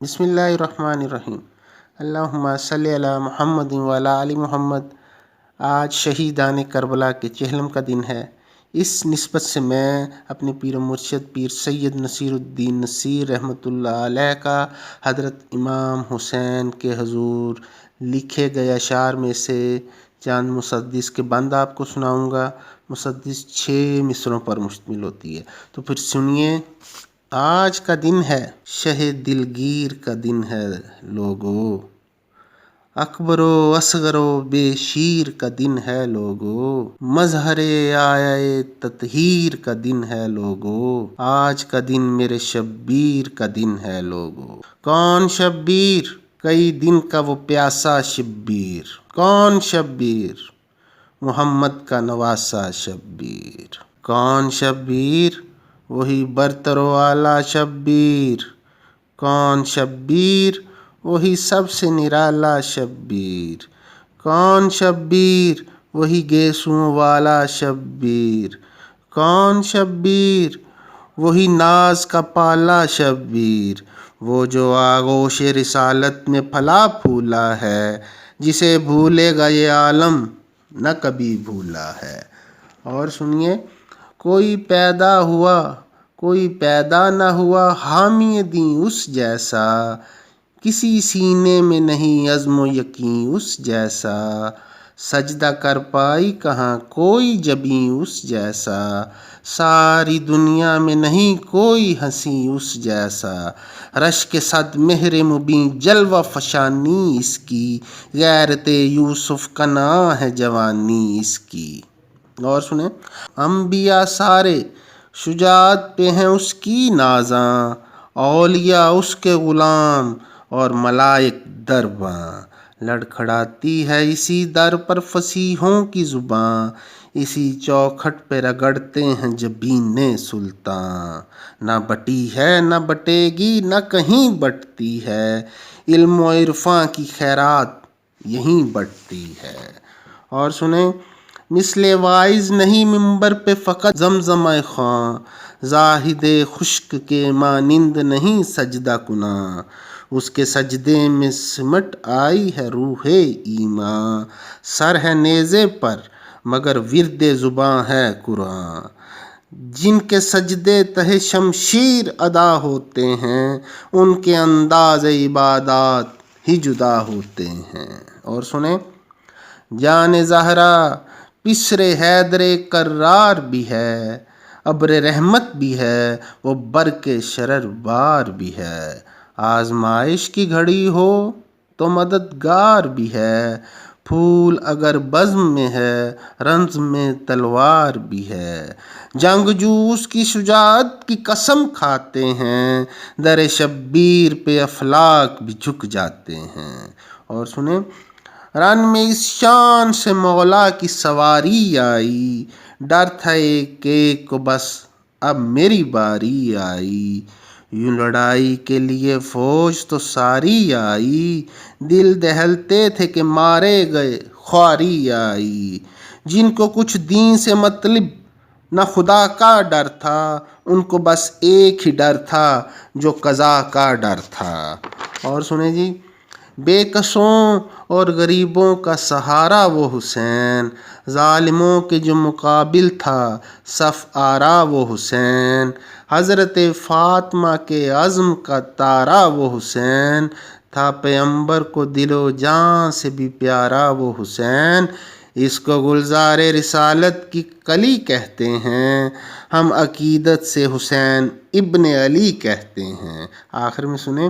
بسم اللہ الرحمن الرحیم۔ اللہم صلی علی محمد وعلی آل محمد۔ آج شہیدان کربلا کے چہلم کا دن ہے۔ اس نسبت سے میں اپنے پیر و مرشد پیر سید نصیر الدین نصیر رحمۃ اللہ علیہ کا حضرت امام حسین کے حضور لکھے گئے اشعار میں سے چاند مسدس کے بند آپ کو سناؤں گا۔ مسدس 6 مصروں پر مشتمل ہوتی ہے، تو پھر سنیے۔ آج کا دن ہے شہ دلگیر کا دن ہے لوگو، اکبر و اصغر و بے شیر کا دن ہے لوگو، مظہر آیا تطہیر کا دن ہے لوگو، آج کا دن میرے شبیر کا دن ہے لوگو۔ کون شبیر؟ کئی دن کا وہ پیاسا شبیر۔ کون شبیر؟ محمد کا نواسا شبیر۔ کون شبیر؟ وہی برتر و اعلیٰ شبیر۔ کون شبیر؟ وہی سب سے نرالا شبیر۔ کون شبیر؟ وہی گیسوں والا شبیر۔ کون شبیر؟ وہی ناز کا پالا شبیر، وہ جو آغوش رسالت میں پھلا پھولا ہے، جسے بھولے گا یہ عالم نہ کبھی بھولا ہے۔ اور سنیے۔ کوئی پیدا ہوا کوئی پیدا نہ ہوا حامی دین اس جیسا، کسی سینے میں نہیں عزم و یقین اس جیسا، سجدہ کر پائی کہاں کوئی جبیں اس جیسا، ساری دنیا میں نہیں کوئی ہنسی اس جیسا، رشک صد مہر مبیں جلوہ فشانی اس کی، غیرت یوسف کا نام ہے جوانی اس کی۔ اور سنیں۔ انبیاء سارے شجاعت پہ ہیں اس کی نازاں، اولیاء اس کے غلام اور ملائک درباں، لڑکھڑاتی ہے اسی در پر فصیحوں کی زباں، اسی چوکھٹ پہ رگڑتے ہیں جبین سلطاں، نہ بٹی ہے نہ بٹے گی نہ کہیں بٹتی ہے، علم و عرفاں کی خیرات یہیں بٹتی ہے۔ اور سنیں۔ مثل واعظ نہیں منبر پہ فقط زمزمہ خواں، زاہد خشک کے مانند نہیں سجدہ کناں، اس کے سجدے میں سمٹ آئی ہے روح ایمان، سر ہے نیزے پر مگر ورد زباں ہے قرآن، جن کے سجدے تہ شمشیر ادا ہوتے ہیں، ان کے انداز عبادات ہی جدا ہوتے ہیں۔ اور سنیں۔ جان زہرا پسر حیدر کرار بھی ہے، ابر رحمت بھی ہے وہ برق شرر بار بھی ہے، آزمائش کی گھڑی ہو تو مددگار بھی ہے، پھول اگر بزم میں ہے رنز میں تلوار بھی ہے، جنگجو اس کی شجاعت کی قسم کھاتے ہیں، در شبیر پہ افلاک بھی جھک جاتے ہیں۔ اور سنیں۔ رن میں اس شان سے مولا کی سواری آئی، ڈر تھا ایک ایک کو بس اب میری باری آئی، یوں لڑائی کے لیے فوج تو ساری آئی، دل دہلتے تھے کہ مارے گئے خواری آئی، جن کو کچھ دین سے مطلب نہ خدا کا ڈر تھا، ان کو بس ایک ہی ڈر تھا جو قضا کا ڈر تھا۔ اور سنیں جی۔ بے کسوں اور غریبوں کا سہارا وہ حسین، ظالموں کے جو مقابل تھا صف آرا وہ حسین، حضرت فاطمہ کے عزم کا تارا وہ حسین، تھا پیغمبر کو دل و جان سے بھی پیارا وہ حسین، اس کو گلزار رسالت کی کلی کہتے ہیں، ہم عقیدت سے حسین ابن علی کہتے ہیں۔ آخر میں سنیں۔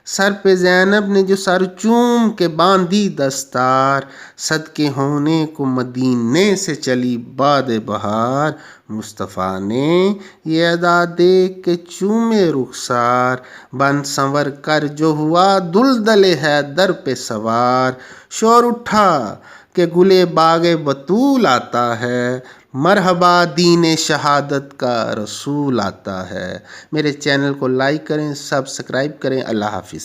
سر پہ زینب نے جو سر چوم کے باندھی دستار، صدقے ہونے کو مدینے سے چلی باد بہار، مصطفیٰ نے یہ ادا دیکھ کے چومے رخسار، بن سنور کر جو ہوا دلدل حیدر پہ سوار، شور اٹھا کہ گلے باغ بطول آتا ہے، مرحبا دین شہادت کا رسول آتا ہے۔ میرے چینل کو لائک کریں، سبسکرائب کریں۔ اللہ حافظ۔